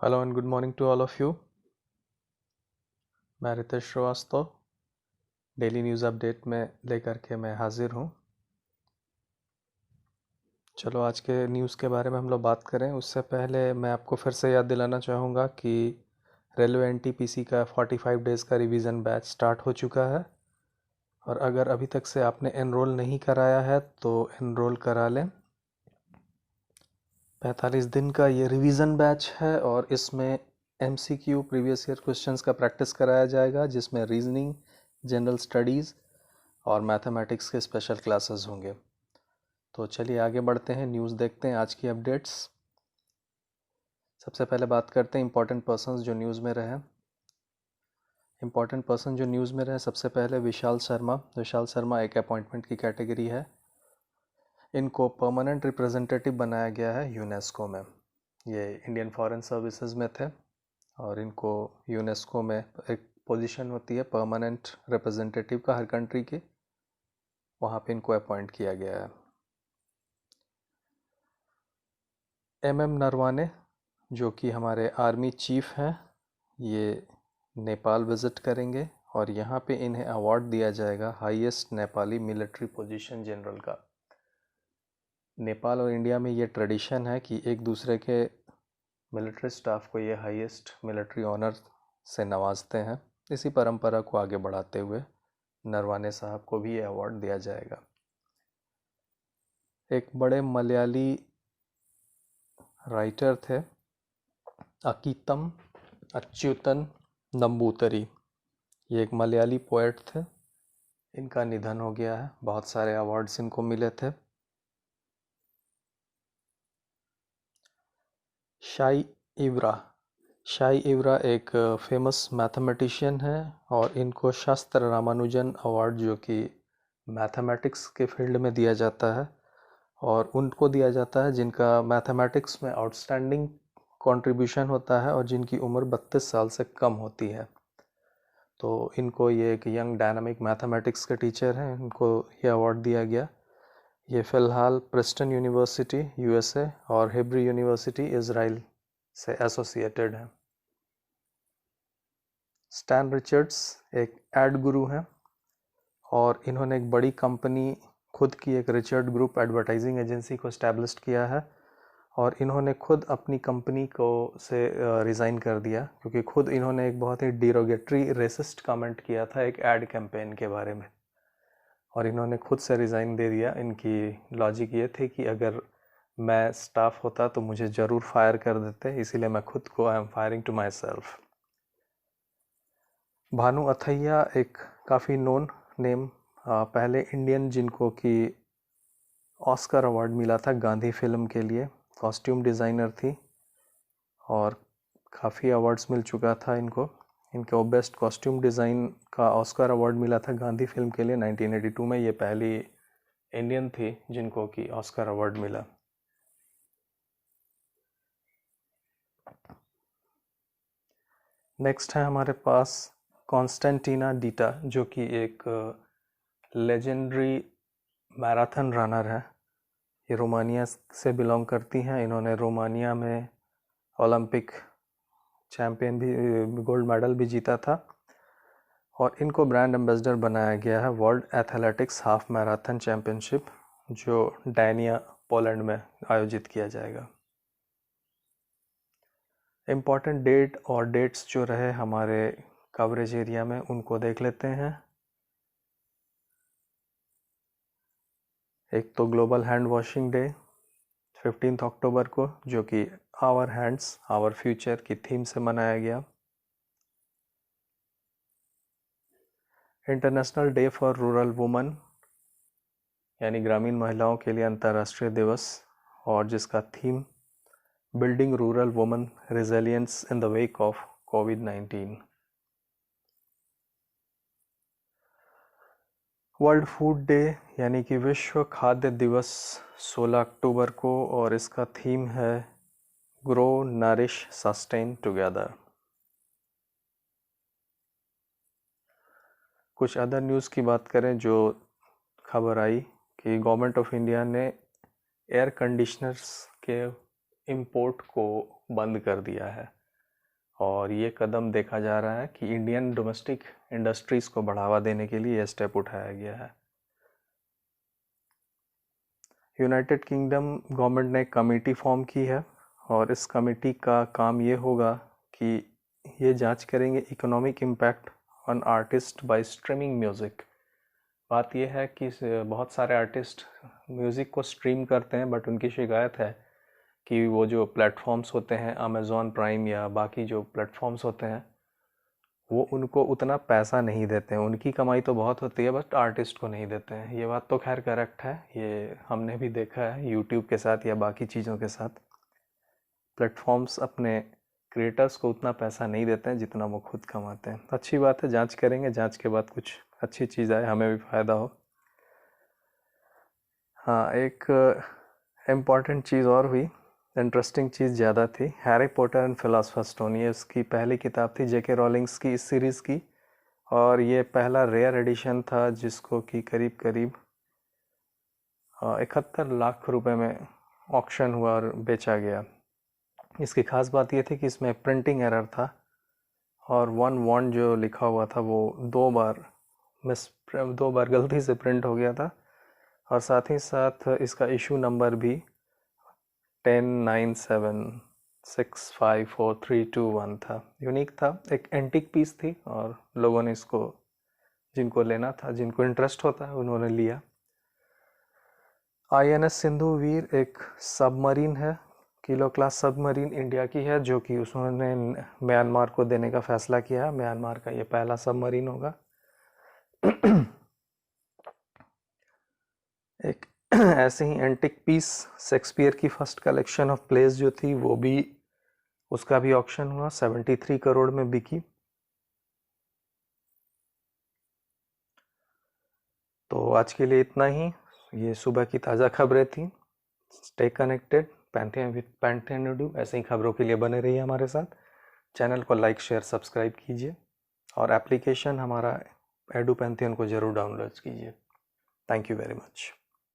Hello and good morning to all of you. मैं Ritesh Srivastava daily news update में लेकर के मैं हाजिर हूँ। चलो आज के न्यूज़ के बारे में हम लोग बात करें। उससे पहले मैं आपको फिर से याद दिलाना चाहूँगा कि रेलवे एनटीपीसी का 45 डेज़ का रिवीजन बैच स्टार्ट हो चुका है और अगर अभी तक से आपने एनरोल नहीं कराया है तो एनरोल करा लें। 45 दिन का ये रिवीजन बैच है और इसमें एमसीक्यू प्रीवियस ईयर क्वेश्चंस का प्रैक्टिस कराया जाएगा, जिसमें रीजनिंग, जनरल स्टडीज़ और मैथमेटिक्स के स्पेशल क्लासेस होंगे। तो चलिए आगे बढ़ते हैं, न्यूज़ देखते हैं आज की अपडेट्स। सबसे पहले बात करते हैं इंपॉर्टेंट पर्सन्स जो न्यूज़ में रहे। इंपॉर्टेंट पर्सन जो न्यूज़ में रहे, सबसे पहले विशाल शर्मा। विशाल शर्मा एक अपॉइंटमेंट की कैटेगरी है। इनको परमानेंट रिप्रेजेंटेटिव बनाया गया है यूनेस्को में। ये इंडियन फॉरेन सर्विसेज में थे और इनको यूनेस्को में एक पोजीशन होती है परमानेंट रिप्रेजेंटेटिव का हर कंट्री की, वहाँ पे इनको अपॉइंट किया गया है। एमएम नरवाने जो कि हमारे आर्मी चीफ हैं, ये नेपाल विज़िट करेंगे और यहाँ पे इन्हें अवार्ड दिया जाएगा highest Nepali military position general का। नेपाल और इंडिया में ये ट्रेडिशन है कि एक दूसरे के मिलिट्री स्टाफ को ये हाईएस्ट मिलिट्री ऑनर से नवाजते हैं। इसी परंपरा को आगे बढ़ाते हुए नरवाने साहब को भी ये अवार्ड दिया जाएगा। एक बड़े मलयाली राइटर थे अकीतम अच्युतन नंबूतरी। ये एक मलयाली पोएट थे, इनका निधन हो गया है। बहुत सारे अवार्ड्स इनको मिले थे। शाई इवरा। शाई इवरा एक फेमस मैथमेटिशियन है और इनको शास्त्र रामानुजन अवार्ड जो कि मैथमेटिक्स के फील्ड में दिया जाता है और उनको दिया जाता है जिनका मैथमेटिक्स में आउटस्टैंडिंग कंट्रीब्यूशन होता है और जिनकी उम्र 32 साल से कम होती है। तो इनको ये एक यंग डायनामिक मैथमेटिक्स के टीचर हैं, इनको ये अवार्ड दिया गया। ये फ़िलहाल प्रिस्टन यूनिवर्सिटी यूएसए और हिब्रू यूनिवर्सिटी इज़राइल से एसोसिएटेड है। स्टैन रिचर्ड्स एक एड गुरु हैं और इन्होंने एक बड़ी कंपनी, खुद की एक रिचर्ड ग्रुप एडवर्टाइजिंग एजेंसी को इस्टेब्लिश किया है और इन्होंने खुद अपनी कंपनी को से रिज़ाइन कर दिया क्योंकि खुद इन्होंने एक बहुत ही डिरोगेटरी रेसिस्ट कमेंट किया था एक एड कैंपेन के बारे में और इन्होंने खुद से रिज़ाइन दे दिया। इनकी लॉजिक ये थी कि अगर मैं स्टाफ होता तो मुझे ज़रूर फायर कर देते, इसीलिए मैं खुद को I am firing to myself. Bhanu Athaiya एक काफ़ी नोन नेम, पहले इंडियन जिनको कि ऑस्कर अवार्ड मिला था गांधी फिल्म के लिए, कॉस्ट्यूम डिज़ाइनर थी और काफ़ी अवार्ड्स मिल चुका था इनको। इनको बेस्ट कॉस्ट्यूम डिज़ाइन का ऑस्कर अवार्ड मिला था गांधी फिल्म के लिए 1982 में। ये पहली इंडियन थी जिनको कि ऑस्कर अवार्ड मिला। नेक्स्ट है हमारे पास कॉन्स्टेंटिना डीटा जो कि एक लेजेंडरी मैराथन रनर है। ये रोमानिया से बिलोंग करती हैं। इन्होंने रोमानिया में ओलंपिक चैम्पियन भी, गोल्ड मेडल भी जीता था और इनको ब्रांड एम्बेसडर बनाया गया है world athletics half marathon championship जो डैनिया पोलैंड में आयोजित किया जाएगा। इम्पॉर्टेंट डेट और डेट्स जो रहे हमारे कवरेज एरिया में उनको देख लेते हैं। एक तो ग्लोबल हैंड वॉशिंग डे 15 अक्टूबर को जो कि आवर हैंड्स आवर फ्यूचर की थीम से मनाया गया। International day for rural women यानी ग्रामीण महिलाओं के लिए अंतर्राष्ट्रीय दिवस और जिसका theme building rural women resilience in the wake of covid. World food day यानी कि विश्व खाद्य दिवस 16 अक्टूबर को और इसका थीम है ग्रो नरिश सस्टेन टुगेदर। कुछ अदर न्यूज़ की बात करें जो खबर आई कि गवर्नमेंट ऑफ इंडिया ने एयर कंडीशनर्स के इंपोर्ट को बंद कर दिया है। और ये कदम देखा जा रहा है कि इंडियन डोमेस्टिक इंडस्ट्रीज़ को बढ़ावा देने के लिए यह स्टेप उठाया गया है। यूनाइटेड किंगडम गवर्नमेंट ने एक कमेटी फॉर्म की है और इस कमेटी का काम ये होगा कि ये जांच करेंगे economic impact on artist by streaming music. बात यह है कि बहुत सारे आर्टिस्ट म्यूज़िक को स्ट्रीम करते हैं, बट उनकी शिकायत है कि वो जो प्लेटफॉर्म्स होते हैं अमेज़ॉन प्राइम या बाकी जो प्लेटफॉर्म्स होते हैं वो उनको उतना पैसा नहीं देते हैं। उनकी कमाई तो बहुत होती है बट आर्टिस्ट को नहीं देते हैं। ये बात तो खैर करेक्ट है, ये हमने भी देखा है यूट्यूब के साथ या बाकी चीज़ों के साथ। प्लेटफॉर्म्स अपने क्रिएटर्स को उतना पैसा नहीं देते हैं जितना वो खुद कमाते हैं। अच्छी बात है, जांच करेंगे, जांच के बाद कुछ अच्छी चीज़ आए, हमें भी फ़ायदा हो। हाँ, एक इम्पॉर्टेंट चीज़ और हुई, इंटरेस्टिंग चीज़ ज़्यादा थी। Harry Potter and philosophers stone, ये उसकी पहली किताब थी जेके रॉलिंग्स की इस सीरीज़ की, और ये पहला रेयर एडिशन था जिसको कि करीब करीब 71 लाख रुपए में ऑक्शन हुआ और बेचा गया। इसकी ख़ास बात ये थी कि इसमें प्रिंटिंग एरर था और 1 जो लिखा हुआ था वो 2 बार गलती से प्रिंट हो गया था, और साथ ही साथ इसका इशू नंबर भी 1097654321 था। यूनिक था, एक एंटीक पीस थी और लोगों ने इसको, जिनको लेना था, जिनको इंटरेस्ट होता है, उन्होंने लिया। INS सिंधुवीर एक सबमरीन है, किलो क्लास सबमरीन इंडिया की है, जो कि उसने म्यांमार को देने का फैसला किया है। म्यांमार का ये पहला सबमरीन होगा। एक ऐसे ही एंटिक पीस शेक्सपियर की फर्स्ट कलेक्शन ऑफ प्लेस जो थी वो भी, उसका भी ऑक्शन हुआ, 73 करोड़ में बिकी। तो आज के लिए इतना ही, ये सुबह की ताज़ा खबरें थी। Stay connected, Pantheon with Pantheon edu, ऐसे ही खबरों के लिए बने रहिए हमारे साथ। चैनल को लाइक शेयर सब्सक्राइब कीजिए और एप्लीकेशन हमारा एडू पैंथियन को ज़रूर डाउनलोड कीजिए। Thank you very much.